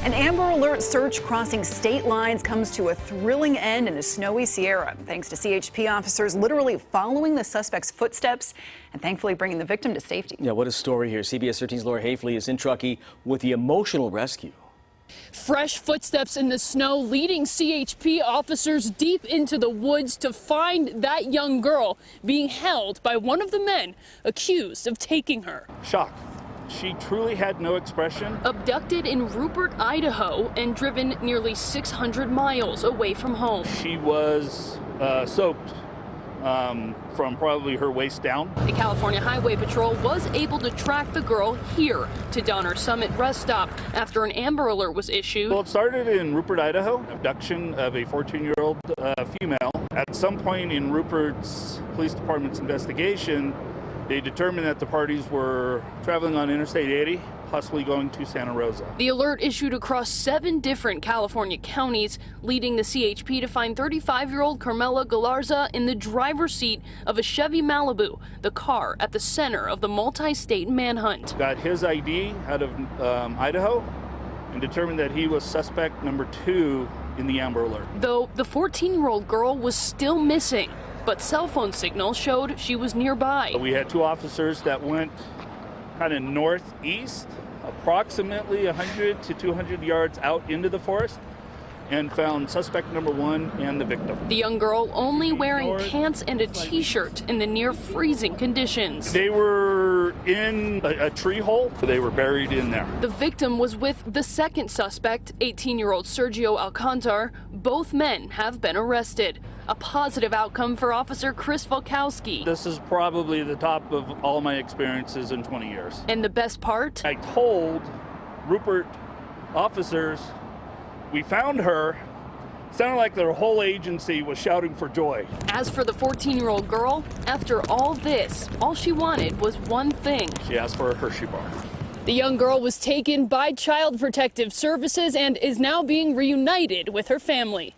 An Amber Alert search crossing state lines comes to a thrilling end in the snowy Sierra, thanks to CHP officers literally following the suspect's footsteps and thankfully bringing the victim to safety. Yeah, what a story here. CBS 13's Laura Hafley is in Truckee with the emotional rescue. Fresh footsteps in the snow leading CHP officers deep into the woods to find that young girl being held by one of the men accused of taking her. Shock. She truly had no expression. Abducted in Rupert, Idaho, and driven nearly 600 miles away from home. She was soaked from probably her waist down. The California Highway Patrol was able to track the girl here to Donner Summit rest stop after an Amber Alert was issued. Well, it started in Rupert, Idaho, abduction of a 14-year-old female. At some point in Rupert's police department's investigation, they determined that the parties were traveling on Interstate 80, possibly going to Santa Rosa. The alert issued across 7 different California counties, leading the CHP to find 35-year-old Carmela Galarza in the driver's seat of a Chevy Malibu, the car at the center of the multi-state manhunt. Got his ID out of Idaho and determined that he was suspect number 2 in the Amber Alert. Though the 14-year-old girl was still missing, but cell phone signal showed she was nearby. We had 2 officers that went kind of northeast, approximately 100 to 200 yards out into the forest, and found suspect number 1 and the victim. The young girl only wearing pants and a t-shirt in the near freezing conditions. They were in a tree hole. They were buried in there. The victim was with the second suspect, 18-year-old Sergio Alcantar. Both men have been arrested. A positive outcome for Officer Chris Volkowski. This is probably the top of all my experiences in 20 years. And the best part? I told Rupert officers we found her. Sounded like their whole agency was shouting for joy. As for the 14-year-old girl, after all this, all she wanted was one thing. She asked for a Hershey bar. The young girl was taken by Child Protective Services and is now being reunited with her family.